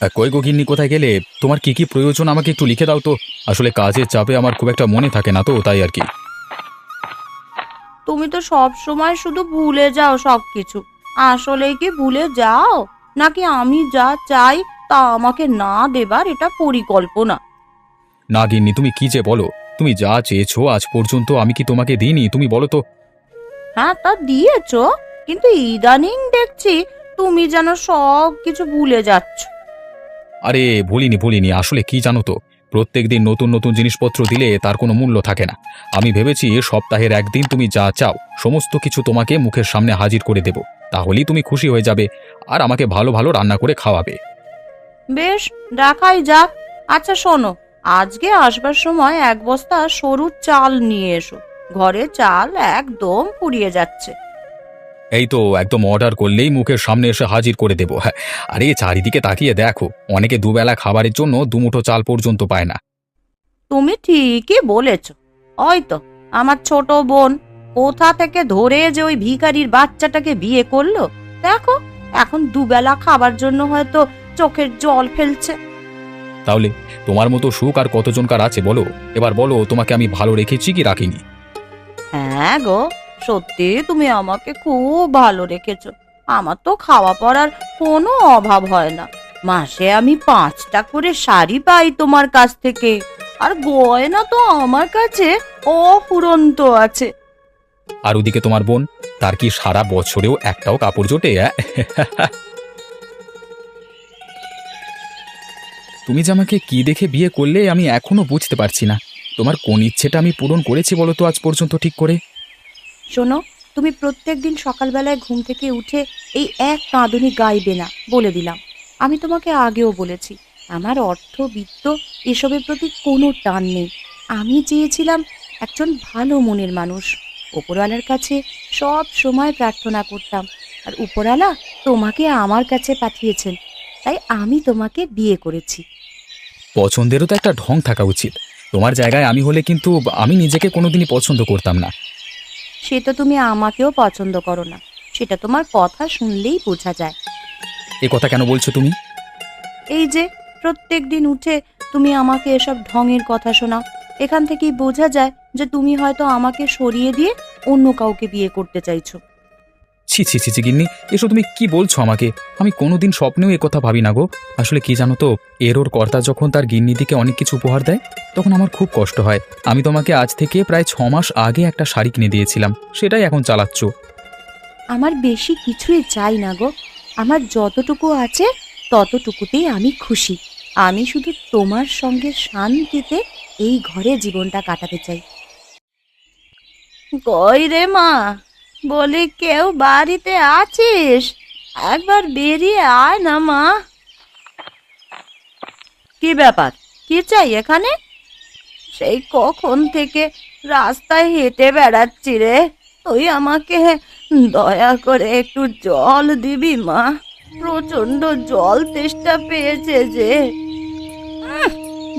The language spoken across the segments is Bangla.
কই গো গিন্নি, কোথায় গেলে? তোমার কি কি প্রয়োজন আমাকে একটু লিখে দাও তো। আসলে কাজের চাপে আমার খুব একটা মনে থাকে না, তো তাই আর কি। তুমি তো সব সময় শুধু ভুলে যাও সবকিছু। আসলেই কি ভুলে যাও, নাকি আমি যা চাই তা আমাকে না দেবার এটা পরিকল্পনা? না গিন্নি, তুমি কি যে বলো! তুমি যা চেয়েছো আজ পর্যন্ত আমি কি তোমাকে দিইনি? তুমি বলো তো। হ্যাঁ, তা দিয়েছো, কিন্তু ইদানিং দেখছি তুমি যেন সব কিছু ভুলে যাচ্ছ। আরে ভুলিনি ভুলিনি, আসলে কি জানো তো, প্রত্যেকদিন নতুন নতুন জিনিসপত্র দিলে তার কোনো মূল্য থাকে না। আমি ভেবেছি সপ্তাহের একদিন তুমি যা চাও সমস্ত কিছু তোমাকে মুখের সামনে হাজির করে দেব। তাহলেই তুমি খুশি হয়ে যাবে আর আমাকে ভালো ভালো রান্না করে খাওয়াবে। বেশ, দেখাই যাক। আচ্ছা শোনো, আজকে আসবার সময় এক বস্তা সরু চাল নিয়ে এসো। ঘরে চাল একদম ফুরিয়ে যাচ্ছে। এই তো একদম অর্ডার করলেই মুখের সামনে এসে হাজির করে দেবো। হ্যাঁ, আরে চারিদিকে তাকিয়ে দেখো, অনেকে দুবেলা খাবারের জন্য দুমুঠো চাল পর্যন্ত পায় না। তুমি ঠিকই বলেছ। হয়তো আমার ছোট বোন কোথা থেকে ধরে যে ওই ভিখারির বাচ্চাটাকে বিয়ে করলো, দেখো এখন দুবেলা খাবার জন্য হয়তো চোখের জল ফেলছে। তাহলে তোমার মতো সুখ আর কতজনকার আছে বলো? এবার বলো, তোমাকে আমি ভালো রেখেছি কি রাখিনি? হ্যাঁ গো, সত্যি তুমি আমাকে খুব ভালো রেখেছো। আমার তো খাওয়া পড়ার কোনো অভাব হয় না। মাসে আমি 5টা করে শাড়ি পাই তোমার কাছ থেকে, আর গয়না তো আমার কাছে অফুরন্ত আছে। আর ওদিকে তোমার বোন, তার কি সারা বছরেও একটাও কাপড় জোটে? তুমি যে আমাকে কি দেখে বিয়ে করলে আমি এখনো বুঝতে পারছি না। তোমার কোন ইচ্ছেটা আমি পূরণ করেছি বলো তো আজ পর্যন্ত ঠিক করে? শোনো, তুমি প্রত্যেকদিন সকালবেলায় ঘুম থেকে উঠে এই এক কাঁদুনি গাইবে না, বলে দিলাম। আমি তোমাকে আগেও বলেছি, আমার অর্থ বিত্ত এসবের প্রতি কোনো টান নেই। আমি চেয়েছিলাম একজন ভালো মনের মানুষ। ওপরওয়ালার কাছে সব সময় প্রার্থনা করতাম, আর উপরওয়ালা তোমাকে আমার কাছে পাঠিয়েছেন, তাই আমি তোমাকে বিয়ে করেছি। পছন্দেরও তো একটা ঢং থাকা উচিত। তোমার জায়গায় আমি হলে কিন্তু আমি নিজেকে কোনোদিনই পছন্দ করতাম না। সে তো তুমি আমাকেও পছন্দ করো না, সেটা তোমার কথা শুনলেই বোঝা যায়। এ কথা কেন বলছো তুমি? এই যে প্রত্যেক দিন উঠে তুমি আমাকে এসব ঢঙের কথা শোনাও, এখান থেকেই বোঝা যায় যে তুমি হয়তো আমাকে সরিয়ে দিয়ে অন্য কাউকে বিয়ে করতে চাইছো। ছি ছি ছি ছি গিন্নি, এসব তুমি কি বলছো আমাকে? আমি কোনোদিন স্বপ্নেও এ কথা ভাবি না গো। আসলে কি জানো তো, ওর কর্তা যখন তার গিন্নিদিকে অনেক কিছু উপহার দেয় তখন আমার খুব কষ্ট হয়। আমি তোমাকে আজ থেকে প্রায় 6 মাস আগে একটা শাড়ি কিনে দিয়েছিলাম, সেটাই এখন চালাচ্ছ। আমার বেশি কিছুই চাই না গো, আমার যতটুকু আছে ততটুকুতেই আমি খুশি। আমি শুধু তোমার সঙ্গে শান্তিতে এই ঘরে জীবনটা কাটাতে চাই। কই রে মা, বলি কেউ বাড়িতে আছিস? একবার বেরিয়ে আয় না মা। কি ব্যাপার, কি চাই এখানে? সেই কখন থেকে রাস্তায় হেঁটে বেড়াচ্ছি রে, তুই আমাকে দয়া করে একটু জল দিবি মা? প্রচন্ড জল তেষ্টা পেয়েছে যে। উম,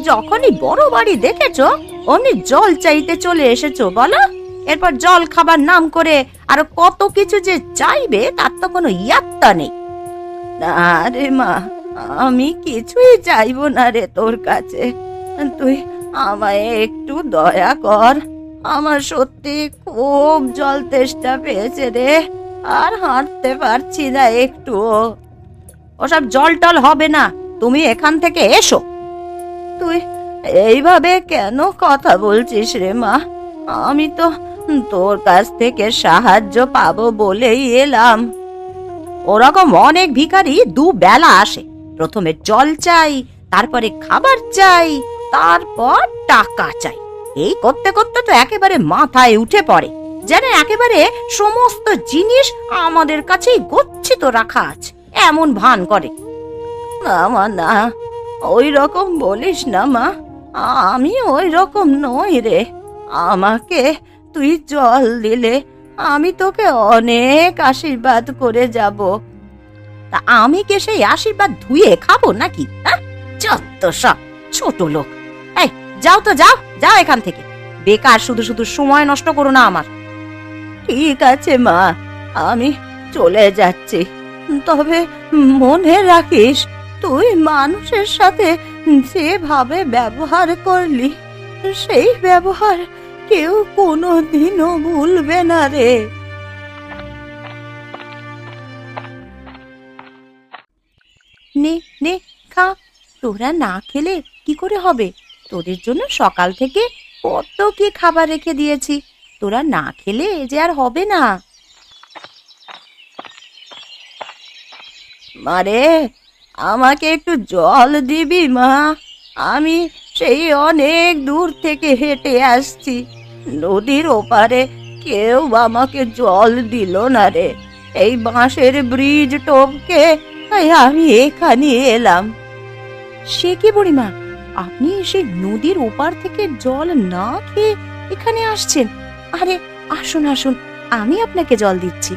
যখনই বড় বাড়ি দেখেছো অমনি জল চাইতে চলে এসেছো বলো? এরপর জল খাবার নাম করে আরো কত কিছু যে চাইবে তার তো কোনো ইয়াত্তা নেই। না রে মা, আমি কিছুই চাইবো না রে তোর কাছে। তুই আমায় একটু দয়া কর, আমার সত্যি খুব জল তেষ্টা পেয়েছে রে, আর হাঁটতে পারছি না একটুও। ওসব জল টল হবে না, তুমি এখান থেকে এসো। তুই এইভাবে কেন কথা বলছিস রে মা? আমি তো তোর কাছ থেকে সাহায্য পাবো বলেই এলাম। ওরকম অনেক ভিখারি দুবেলা আসে, প্রথমে জল চাই, তারপরে খাবার চাই, তারপর টাকা চাই। এই করতে করতে তো একেবারে মাথায় উঠে পড়ে, যেন একেবারে সমস্ত জিনিস আমাদের কাছেই গচ্ছিত রাখা আছে এমন ভান করে। না মা না, ওই রকম বলিস না মা, আমি ওই রকম নই রে। আমাকে তুই জল দিলে আমি তোকে অনেক আশীর্বাদ করে যাব। তা আমি কে সেই আশীর্বাদ ধুয়ে খাবো নাকি? হ্যাঁ, যত সব ছোট লোক। এই যাও তো, যাও যাও এখান থেকে, বেকার শুধু শুধু সময় নষ্ট করো না আমার। ঠিক আছে মা, আমি চলে যাচ্ছি, তবে মনে রাখিস তুই মানুষের সাথে যেভাবে ব্যবহার করলি, সেই ব্যবহার কেউ কোনোদিনও ভুলবে না রে। নে নে, খা। তোরা না খেলে কি করে হবে? তোদের জন্য সকাল থেকে কত কি খাবার রেখে দিয়েছি, তোরা না খেলে যে আর হবে না। মারে, আমাকে একটু জল দিবি মা? আমি সেই অনেক দূর থেকে হেঁটে আসছি, নদীর ওপারে কেউ আমাকে জল দিল না রে। এই বাঁশের ব্রিজ টপকে আমি এখানে এলাম। সে কি বুড়িমা, আপনি সেই নদীর ওপার থেকে জল না খেয়ে এখানে আসছেন? আরে আসুন আসুন, আমি আপনাকে জল দিচ্ছি।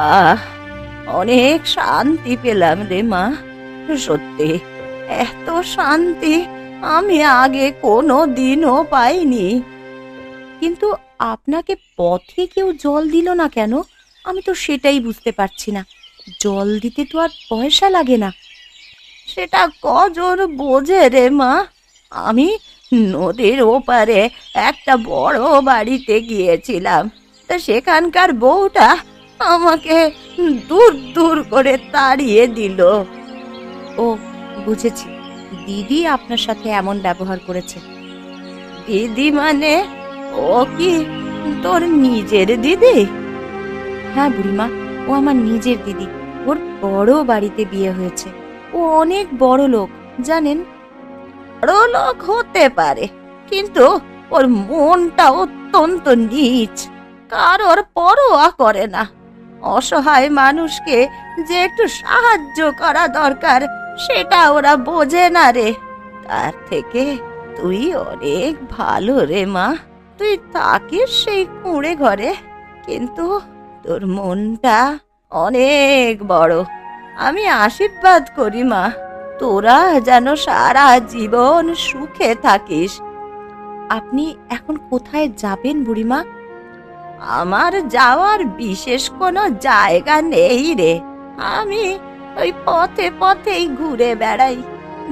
আহ, অনেক শান্তি পেলাম রে মা। সত্যি এত শান্তি আমি আগে কোনো দিনও পাইনি। কিন্তু আপনাকে পথে কেউ জল দিল না কেন? আমি তো সেটাই বুঝতে পারছি না। জল দিতে তো আর পয়সা লাগে না। সেটা কজন বোঝে রে মা। আমি নদীর ওপারে একটা বড় বাড়িতে গিয়েছিলাম, তা সেখানকার বউটা আমাকে দূর দূর করে তাড়িয়ে দিল। ও, বুঝেছি, দিদি আপনার সাথে এমন ব্যবহার করেছে। দিদি মানে? ও কি তোর নিজের দিদি? হ্যাঁ বুড়িমা, ও আমার নিজের দিদি। ওর বড় বাড়িতে বিয়ে হয়েছে। ও অনেক বড় লোক, জানেন। বড় লোক হতে পারে, কিন্তু ওর মনটা অত্যন্ত নীচ, কারোর পরোয়া করে না। অসহায় মানুষকে যে একটু সাহায্য করা দরকার সেটা ওরা বোঝে না রে। তার থেকে তুই অনেক ভালো রে মা। তুই থাকিস সেই কুঁড়ে ঘরে, কিন্তু তোর মনটা অনেক বড়। আমি আশীর্বাদ করি মা, তোরা যেন সারা জীবন সুখে থাকিস। আপনি এখন কোথায় যাবেন বুড়িমা? আমার যাওয়ার বিশেষ কোনো জায়গা নেই রে। আমি ওই পথে পথেই ঘুরে বেড়াই,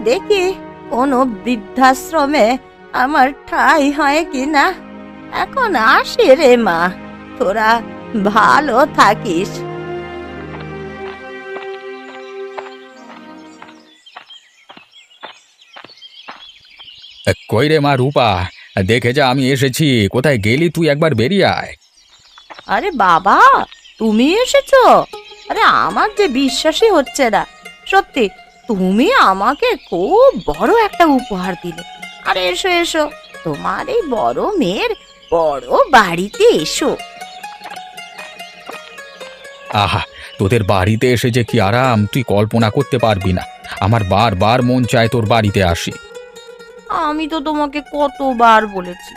দেখি কোনো বৃদ্ধাশ্রমে আমার ঠাঁই হয় কিনা। এখন আসি রে মা, তোরা ভালো থাকিস। কই রে মা রূপা, দেখে যা আমি এসেছি। কোথায় গেলি তুই? একবার বেরিয়ে আয়। আরে বাবা, তুমি এসেছো? আরে আমার যে বিশ্বাসই হচ্ছে না। সত্যি তুমি আমাকে খুব বড় একটা উপহার দিলে। আরে এসো এসো, তোমার এই বড় মেয়ের বড় বাড়িতে এসো। আহা, তোদের বাড়িতে এসে যে কি আরাম তুই কল্পনা করতে পারবি না। আমার বারবার মন চায় তোর বাড়িতে আসি। আমি তো তোমাকে কতবার বলেছি,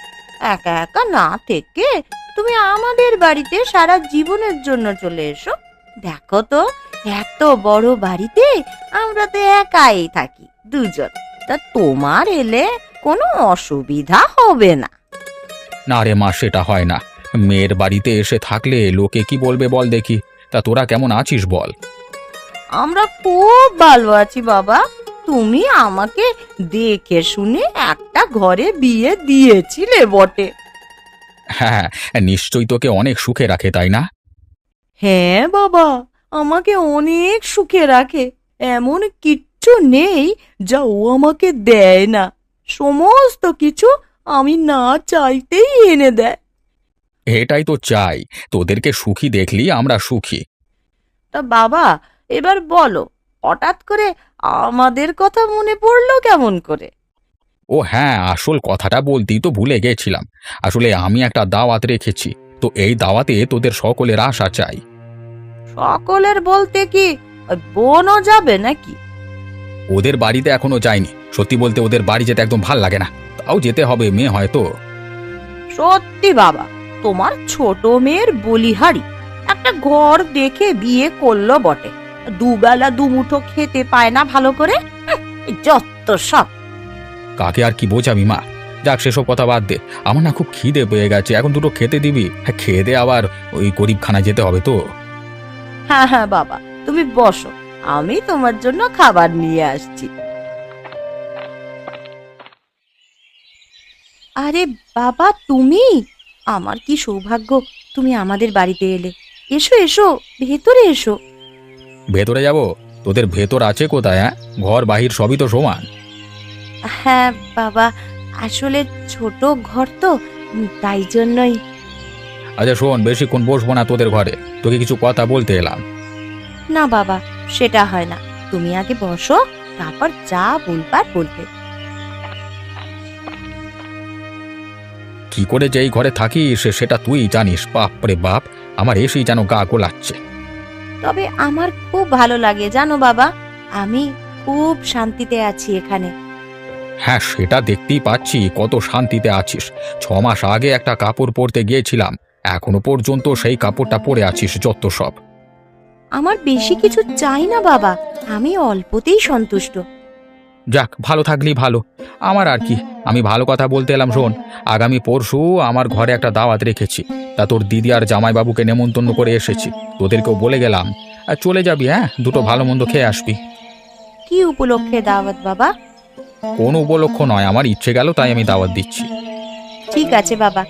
একা একা না থেকে তুমি আমাদের বাড়িতে সারা জীবনের জন্য চলে এসো। দেখো তো, এত বড় বাড়িতে আমরা তো একাই থাকি, দুজন। তা তোমার এলে কোনো অসুবিধা হবে না। না রে মা, সেটা হয় না। মেয়ের বাড়িতে এসে থাকলে লোকে কি বলবে বল দেখি। তা তোরা কেমন আছিস বল? আমরা খুব ভালো আছি বাবা। তুমি আমাকে দেখে শুনে একটা ঘরে বিয়ে দিয়েছিলে বটে। হ্যাঁ, নিশ্চয়ই তোকে অনেক সুখে রাখে, তাই না? হ্যাঁ বাবা, আমাকে অনেক সুখে রাখে। এমন কিচ্ছু নেই যা ও আমাকে দেয় না। সমস্ত কিছু আমি না চাইতেই এনে দেয়। এটাই তো চাই, তোদেরকে সুখী দেখলি আমরা সুখী। তা বাবা, এবার বলো, হঠাৎ করে আমাদের কথা মনে পড়লো কেমন করে? ও হ্যাঁ, আসল কথাটা বলতেই তো ভুলে গেছিলাম। আসলে আমি একটা দাওয়াত রেখেছি, তো এই দাওয়াতে তোদের সকলের আশা চাই। সকলের বলতে কি ওই বোনও যাবে নাকি? ওদের বাড়িতে এখনো যায়নি। সত্যি বলতে ওদের বাড়ি যেতে একদম ভাল লাগে না, তাও যেতে হবে, মেয়ে হয়তো। সত্যি বাবা, তোমার ছোট মেয়ের বলিহারি একটা ঘর দেখে বিয়ে করলো বটে, দুবেলা দুমুঠো খেতে পায় না ভালো করে। যত সব। কাকে আর কি বোঝাবি মা? যাক সেসব কথা বাদ দে। আমার না খুব খিদে পেয়ে গেছে, এখন দুটো খেতে দিবি? হ্যাঁ, খেয়ে দে, আবার ওই গরিবখানায় যেতে হবে তো। হ্যাঁ হ্যাঁ বাবা, তুমি বসো, আমি তোমার জন্য খাবার নিয়ে আসছি। আরে বাবা, তুমি! আমার কি সৌভাগ্য তুমি আমাদের বাড়িতে এলে। এসো এসো, ভেতরে এসো। ভেতরে যাব? তোদের ভেতর আছে কোথায়? হ্যাঁ, ঘর বাহির সবই তো সমান। হ্যাঁ বাবা, আসলে ছোট ঘর তো, তাই জন্যই। আচ্ছা শোন, বেশিক্ষণ বসবো না তোদের ঘরে, তোকে কিছু কথা বলতে এলাম। না বাবা, সেটা হয় না, তুমি আগে বসো, তারপর যা বলবার বলবে। কি করে যে এই ঘরে থাকিস সেটা তুই জানিস। বাপ রে বাপ, আমার এসেই যেন গা গোলাচ্ছে। তবে আমার খুব ভালো লাগে জানো বাবা, আমি খুব শান্তিতে আছি এখানে। হ্যাঁ, সেটা দেখতেই পাচ্ছি কত শান্তিতে আছিস। 6 মাস আগে একটা কাপড় পরতে গিয়েছিলাম, এখনো পর্যন্ত সেই কাপড়টা পরে আছিস, যত সব। আমার বেশি কিছু চাই না বাবা, আমি অল্পতেই সন্তুষ্ট। যাক, ভালো থাকলেই ভালো। আমার আর কি, আমি ভালো কথা বলতে এলাম। শোন, আগামী পরশু আমার ঘরে একটা দাওয়াত রেখেছি, তা তোর দিদি আর জামাইবাবুকে নেমন্তন্ন করে এসেছি, তোদেরকেও বলে গেলাম। আর চলে যাবি, হ্যাঁ, দুটো ভালো মন্দ খেয়ে আসবি। কি উপলক্ষে দাওয়াত বাবা? কোনো উপলক্ষ নয়, আমার ইচ্ছে গেল তাই আমি দাওয়াত দিচ্ছি। ঠিক আছে বাবা,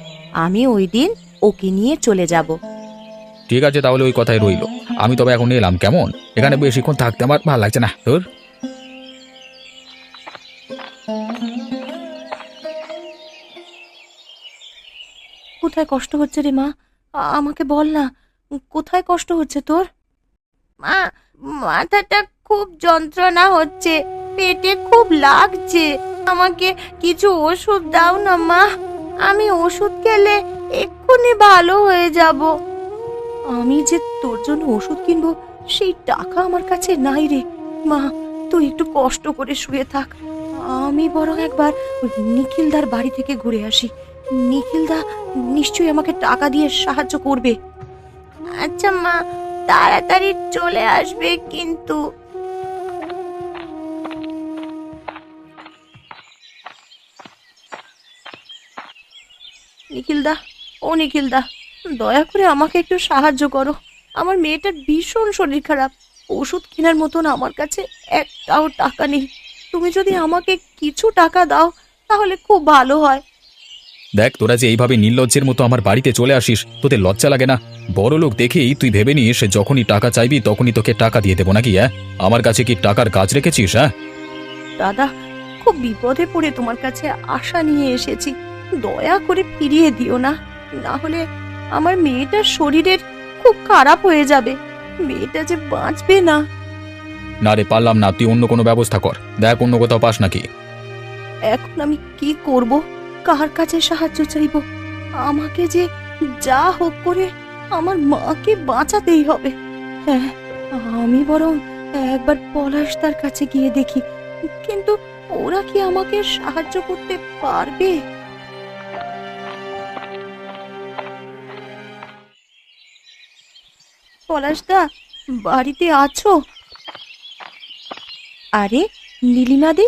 আমি ওই দিন ওকে নিয়ে চলে যাব। ঠিক আছে, তাহলে ওই কথাই রইল। আমি তবে এখন এলাম, কেমন? এখানে বেশিক্ষণ থাকতে আমার ভালো লাগছে না তোর। কোথায় কষ্ট হচ্ছে রে মা? আমাকে বল না, কোথায় কষ্ট হচ্ছে তোর? মা, মাথাটা খুব যন্ত্রণা হচ্ছে, পেটে খুব লাগছে, আমাকে কিছু ওষুধ দাও না মা, আমি ওষুধ খেলে এক্ষুনি ভালো হয়ে যাব। আমি যে তোর জন্য ওষুধ কিনবো সেই টাকা আমার কাছে নাই রে মা, তুই একটু কষ্ট করে শুয়ে থাক, আমি বরং একবার ওই নিখিলদার বাড়ি থেকে ঘুরে আসি, নিখিলদা নিশ্চয়ই আমাকে টাকা দিয়ে সাহায্য করবে। আচ্ছা মা, তাড়াতাড়ি চলে আসবে কিন্তু। নিখিলদা, ও নিখিলদা, দয়া করে আমাকে একটু সাহায্য করো, আমার মেয়েটার ভীষণ শরীর খারাপ, ওষুধ কেনার মতন আমার কাছে একটাও টাকা নেই, তুমি যদি আমাকে কিছু টাকা দাও তাহলে খুব ভালো হয়। দেখ, তোরা যে এইভাবে নির্লজ্জের মতো আমার বাড়িতে চলে আসিস, তোদের লজ্জা লাগে না? বড় লোক দেখেই তুই ভেবে নিস যখনই টাকা চাইবি তখনই তোকে টাকা দিয়ে দেবো নাকি? হ্যাঁ, আমার কাছে কি টাকার কাজ রেখেছিস? হ্যাঁ, দাদা, খুব বিপদে পড়ে তোমার কাছে আশা নিয়ে এসেছি, দয়া করে ফিরিয়ে দিও না, না হলে আমার মেয়েটার শরীরের খুব খারাপ হয়ে যাবে, মেয়েটা যে বাঁচবে না। না রে, পারলাম না, তুই অন্য কোনো ব্যবস্থা কর, দেখ অন্য কোথাও পাস নাকি। এখন আমি কি করব, কার কাছে সাহায্য চাইব? আমাকে যে যা হোক করে আমার মাকে বাঁচাতেই হবে। হ্যাঁ, আমি বরং একবার পলাশদার কাছে গিয়ে দেখি, কিন্তু ওরা কি আমাকে সাহায্য করতে পারবে? পলাশদা, বাড়িতে আছো? আরে নীলিমাদি,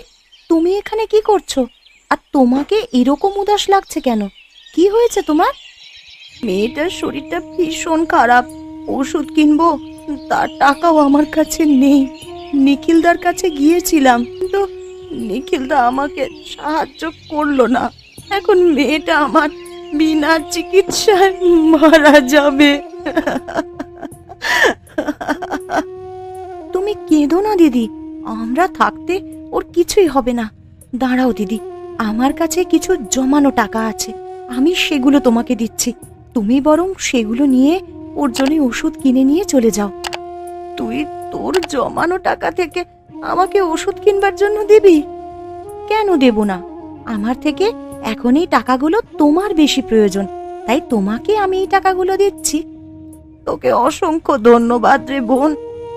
তুমি এখানে কি করছো? আর তোমাকে এরকম উদাস লাগছে কেন? কি হয়েছে তোমার? মেয়েটার শরীরটা ভীষণ খারাপ, ওষুধ কিনবো, তার টাকাও আমার কাছে নেই, নিখিলদার কাছে গিয়েছিলাম কিন্তু নিখিলদা আমাকে সাহায্য করলো না, এখন মেয়েটা আমার বিনা চিকিৎসায় মারা যাবে। তুমি কেঁদো না দিদি, আমরা থাকতে ওর কিছুই হবে না। দাঁড়াও দিদি, আমার কাছে কিছু জমানো টাকা আছে, আমি সেগুলো তোমাকে দিচ্ছি, তুমি বরং সেগুলো নিয়ে ওর জন্য ওষুধ কিনে নিয়ে চলে যাও। তুই তোর জমানো টাকা থেকে আমাকে ওষুধ কিনবার জন্য দিবি? কেন দেব না, আমার থেকে এখন এই টাকাগুলো তোমার বেশি প্রয়োজন, তাই তোমাকে আমি এই টাকাগুলো দিচ্ছি। তোকে অসংখ্য ধন্যবাদ রে বোন,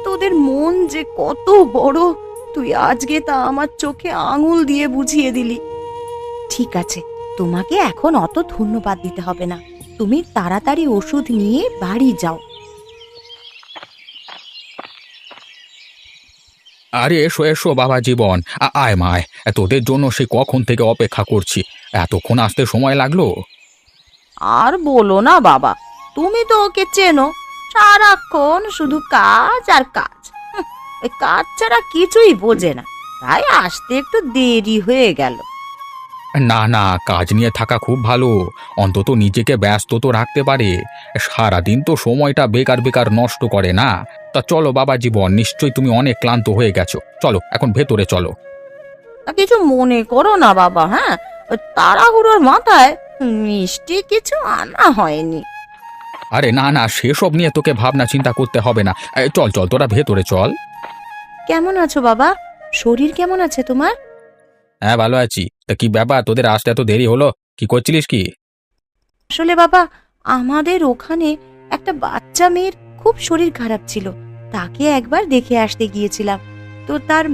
তোদের মন যে কত বড় তুই আজকে তা আমার চোখে আঙুল দিয়ে বুঝিয়ে দিলি। ঠিক আছে, তোমাকে এখন অত ধন্যবাদ দিতে হবে না, তুমি তাড়াতাড়ি ওষুধ নিয়ে বাড়ি যাও। আরে এসো এসো বাবা জীবন, আয় মা আয়। তোদের জন্য সে কখন থেকে অপেক্ষা করছি। এতক্ষণ আসতে সময় লাগলো? আর বলো না বাবা, তুমি তো ওকে চেনো, সারাক্ষণ শুধু কাজ আর কাজ। ওই কাজ ছাড়া কিছুই বোঝে না, তাই আসতে একটু দেরি হয়ে গেল। না না, কাজ নিয়ে থাকা খুব ভালো। অন্তত নিজেকে ব্যস্ত তো রাখতে পারে। সারাদিন তো সময়টা বেকার বেকার নষ্ট করে না। তা চলো বাবা জীবন, নিশ্চয়ই তুমি অনেক ক্লান্ত হয়ে গেছো, চলো এখন ভেতরে চলো। কিছু মনে করো না বাবা, হ্যাঁ? ওই তাড়াহুড়োর মাথায় মিষ্টি কিছু আনা হয়নি। আরে না না, সেসব নিয়ে তোকে ভাবনা চিন্তা করতে হবে না। চল চল, তোরা ভেতরে চল। কেমন আছো বাবা? শরীর কেমন আছে তোমার? হ্যাঁ ভালো আছি। তা কি ব্যাপার, তোদের আসতে এত দেরি হলো? কি করছিলিস কি? আসলে বাবা, আমাদের ওখানে একটা বাচ্চা মেয়ের খুব শরীর খারাপ ছিল, তাকে একবার দেখে আসতে গিয়েছিলাম। তো তার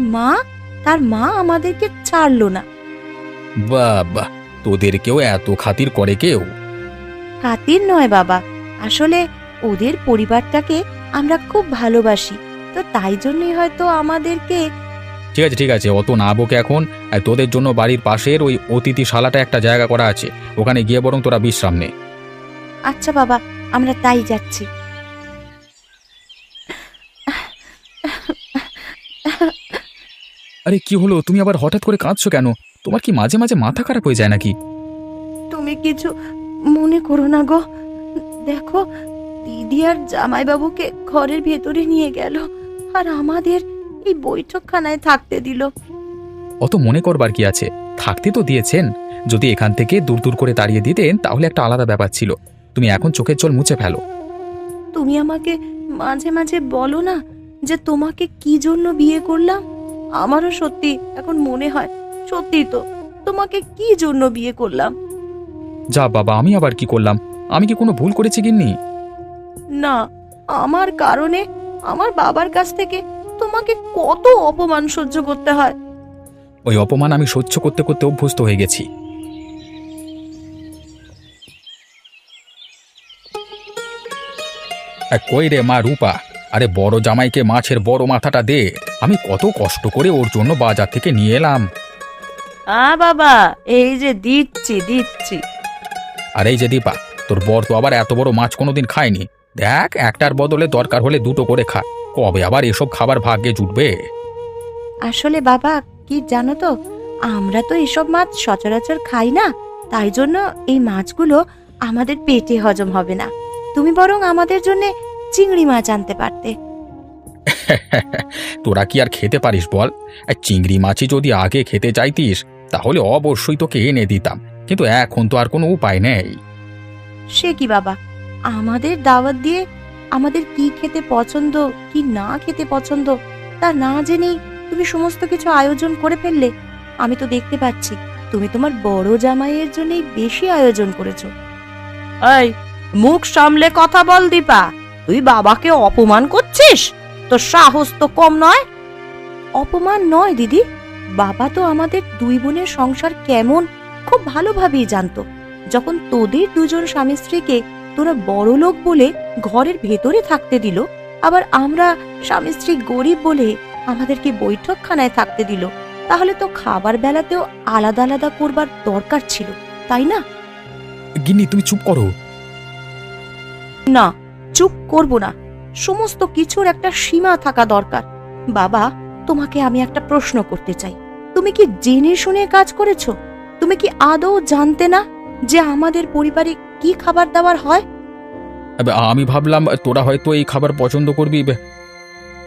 মা আমাদেরকে ছাড়লো না। বাবা, তোদেরকেও এত খাতির করে কেউ? খাতির নয় বাবা, আসলে ওদের পরিবারটাকে আমরা খুব ভালোবাসি, তো তাই জন্যই হয়তো আমাদেরকে। ঠিক আছে ঠিক আছে, অত না বকে এখন। তোদের জন্য বাড়ির পাশের ওই অতিথিশালাটা একটা জায়গা করা আছে, ওখানে গিয়ে বরং তোরা বিশ্রাম নে। আচ্ছা বাবা, আমরা তাই যাচ্ছি। আরে কি হলো, তুমি আবার হঠাৎ করে কাঁদছো কেন? তোমার কি মাঝে মাঝে মাথা খারাপ হয়ে যায় নাকি? তুমি কিছু মনে করো না গো, দেখো দিদি আর জামাইবাবুকে ঘরের ভেতরে নিয়ে গেল, আর আমাদের এই বৈঠকখানায় থাকতে দিল। অত মনে করবার কি আছে, থাকতে তো দিয়েছেন। যদি এখান থেকে দূর দূর করে তাড়িয়ে দিতেন তাহলে একটা আলাদা ব্যাপার ছিল। তুমি এখন চোখের জল মুছে ফেলো। তুমি আমাকে মাঝে মাঝে বলো না যে তোমাকে কি জন্য বিয়ে করলাম। আমারও সত্যি এখন মনে হয়, সত্যি তো তোমাকে কি জন্য বিয়ে করলাম। যা বাবা, আমি আবার কি করলাম? আমি কি কোনো ভুল করেছি গিন্নি? না, আমার কারণে আমার বাবার কাছ থেকে তোমাকে কত অপমান সহ্য করতে হয়। ওই অপমান আমি সহ্য করতে করতে অভ্যস্ত হয়ে গেছি। কই রে মা রূপা, আরে বড় জামাইকে মাছের বড় মাথাটা দে। আমি কত কষ্ট করে ওর জন্য বাজার থেকে নিয়ে এলাম। বাবা, এই যে দিচ্ছি দিচ্ছি। আর এই যে দীপা, তোর বর তো আবার এত বড় মাছ কোনোদিন খায়নি। দেখ, একটার বদলে দরকার হলে দুটো করে খা। কবে আবার এসব খাবার ভাগ্যে জুটবে? আসলে বাবা, কি জানো তো, আমরা তো এসব মাছ সচরাচর খাই না, তাই জন্য এই মাছগুলো আমাদের পেটে হজম হবে না। তুমি বরং আমাদের জন্য চিংড়ি মাছ আনতে পারতে। তোরা কি আর খেতে পারিস বল? চিংড়ি মাছই যদি আগে খেতে চাইতিস তাহলে অবশ্যই তোকে এনে দিতাম, কিন্তু এখন তো আর কোনো উপায় নেই। সে কি বাবা, আমাদের দাওয়াত দিয়ে আমাদের কি খেতে পছন্দ কি না খেতে পছন্দ তা না জেনেই তুমি সমস্ত কিছু আয়োজন করে ফেললে। আমি তো দেখতে পাচ্ছি তুমি তোমার বড় জামাইয়ের জন্যই বেশি আয়োজন করেছো। এই, মুখ সামলে কথা বল দীপা, তুই বাবাকে অপমান করছিস? তোর সাহস তো কম নয়। অপমান নয় দিদি, বাবা তো আমাদের দুই বোনের সংসার কেমন খুব ভালোভাবেই জানতো। যখন তোদের দুজন স্বামী স্ত্রীকে তোরা বড় লোক বলে ঘরের ভেতরে থাকতে দিল, আবার আমরা স্বামী স্ত্রী গরিব বলে আমাদেরকে বৈঠকখানায় থাকতে দিল, তাহলে তো খাবার বেলাতেও আলাদা আলাদা করবার দরকার ছিল, তাই না? গিন্নি তুমি চুপ করো। না, চুপ করব না। সমস্ত কিছুর একটা সীমা থাকা দরকার। বাবা, তোমাকে আমি একটা প্রশ্ন করতে চাই। তুমি কি জেনে শুনে কাজ করেছো? তুমি কি আদৌ জানতে না যে আমাদের পরিবারে কি খাবার দাবার হয়? আমি ভাবলাম তোরা হয়তো এই খাবার পছন্দ করবি।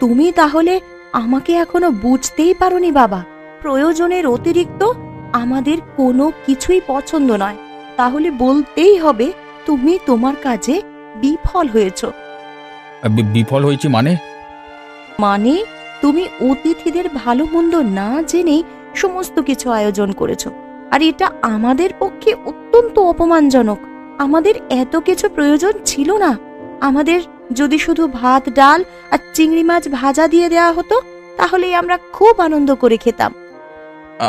তুমি তাহলে আমাকে এখনো বুঝতেই পারোনি বাবা। প্রয়োজনের অতিরিক্ত আমাদের কোনো কিছুই পছন্দ নয়, তাহলে বলতেই হবে তুমি তোমার কাজে বিফল হয়েছো। বিফল হয়েছি মানে? মানে তুমি অতিথিদের ভালো মন্দ না জেনেই সমস্ত কিছু আয়োজন করেছো, আর এটা আমাদের পক্ষে অত্যন্ত অপমানজনক। আমাদের এত কিছু প্রয়োজন ছিল না। আমাদের যদি শুধু ভাত ডাল আর চিংড়ি মাছ ভাজা দিয়ে দেওয়া হতো তাহলেই আমরা খুব আনন্দ করে খেতাম।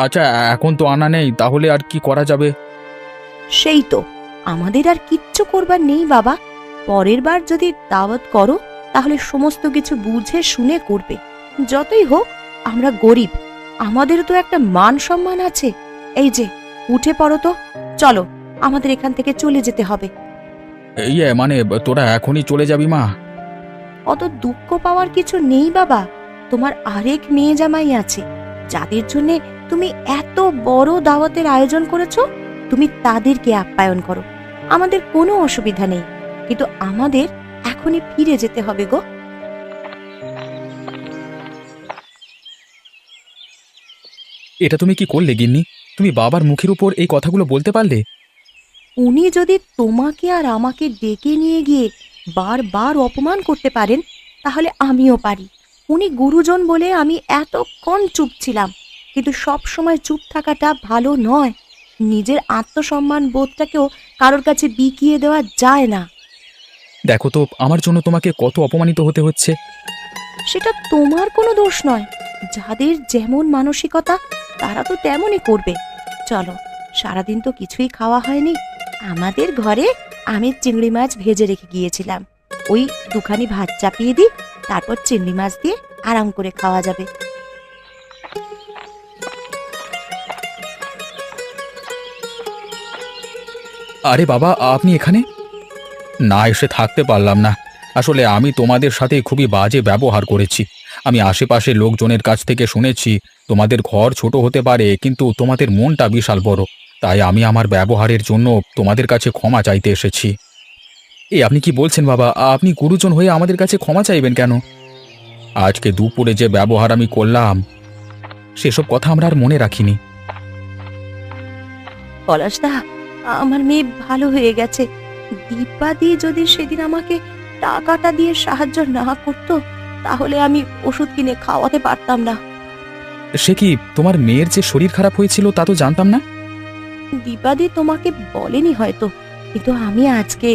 আচ্ছা, এখন তো আনা নেই, তাহলে আর কি করা যাবে? সেই তো, আমাদের আর কিচ্ছু করবার নেই বাবা। পরের বার যদি দাওয়াত করো তাহলে সমস্ত কিছু বুঝে শুনে করবে। যতই হোক আমরা গরিব, আমাদেরও তো একটা মান সম্মান আছে। এই যে উঠে পড়ো তো, চলো, আমাদের এখান থেকে চলে যেতে হবে। ইয়ে মানে তোরা এখনই চলে যাবি মা? অত দুঃখ পাওয়ার কিছু নেই বাবা, তোমার আরেক মেয়ে জামাই আছে যাদের জন্য তুমি এত বড় দাওয়াতের আয়োজন করেছো। তুমি তাদেরকে আপ্যায়ন করো, আমাদের কোনো অসুবিধা নেই, কিন্তু আমাদের এখনই ফিরে যেতে হবে গো। এটা তুমি কি করলে গিন্নি? তুমি বাবার মুখের উপর এই কথাগুলো বলতে পারলে? উনি যদি তোমাকে আর আমাকে ডেকে নিয়ে গিয়ে বারবার অপমান করতে পারেন, তাহলে আমিও পারি। উনি গুরুজন বলে আমি এতক্ষণ চুপ ছিলাম, কিন্তু সব সময় চুপ থাকাটা ভালো নয়। নিজের আত্মসম্মান বোধটাকেও কারোর কাছে বিকিয়ে দেওয়া যায় না। দেখো তো আমার জন্য তোমাকে কত অপমানিত হতে হচ্ছে। সেটা তোমার কোনো দোষ নয়, যাদের যেমন মানসিকতা তারা তো তেমনই করবে। চলো, সারাদিন তো কিছুই খাওয়া হয়নি। আমাদের ঘরে আমি চিংড়ি মাছ ভেজে রেখে গিয়েছিলাম, ওই দুখানি ভাত চাপিয়ে দিই, তারপর চিংড়ি মাছ দিয়ে আরাম করে খাওয়া যাবে। আরে বাবা, আপনি এখানে? না এসে থাকতে পারলাম না। আসলে আমি তোমাদের সাথে খুবই বাজে ব্যবহার করেছি। আমি আশেপাশের লোকজনের কাছ থেকে শুনেছি তোমাদের ঘর ছোট হতে পারে, কিন্তু তোমাদের মনটা বিশাল বড়। তাই আমি আমার ব্যবহারের জন্য তোমাদের কাছে ক্ষমা চাইতে এসেছি। আপনি কি বলছেন বাবা? আপনি গুরুজন হয়ে আমাদের কাছে ক্ষমা চাইবেন কেন? আজকে দুপুরে যে ব্যবহার আমি করলাম, সেসব কথা আমরা আর মনে রাখিনি। পলাশদা, আমার মেয়ে ভালো হয়ে গেছে। দীপাদি যদি সেদিন আমাকে টাকাটা দিয়ে সাহায্য না করতো, তাহলে আমি ওষুধ কিনে খাওয়াতে পারতাম না। সে কি, তোমার মেয়ের যে শরীর খারাপ হয়েছিল তা তো জানতাম না। দীপাদি তোমাকে বলেনি হয়তো, কিন্তু আমি আজকে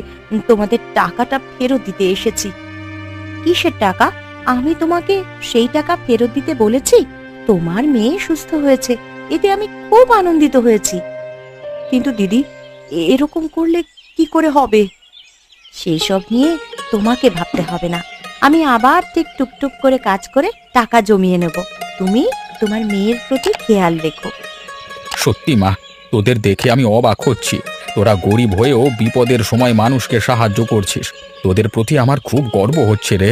তোমাদের টাকাটা ফেরত দিতে এসেছি। কিসের টাকা? আমি তোমাকে সেই টাকা ফেরত দিতে বলেছি। তোমার মেয়ে সুস্থ হয়েছে, এতে আমি খুব আনন্দিত হয়েছি। কিন্তু দিদি, এরকম করলে কি করে হবে? সেই সব নিয়ে তোমাকে ভাবতে হবে না। আমি আবার ঠিক টুকটুক করে কাজ করে টাকা জমিয়ে নেব। তুমি তোমার মেয়ের প্রতি খেয়াল রেখো। সত্যি মা, তোদের দেখে আমি অবাক হচ্ছি। তোরা গরিব হয়েও বিপদের সময় মানুষকে সাহায্য করছিস। তোদের প্রতি আমার খুব গর্ব হচ্ছে রে।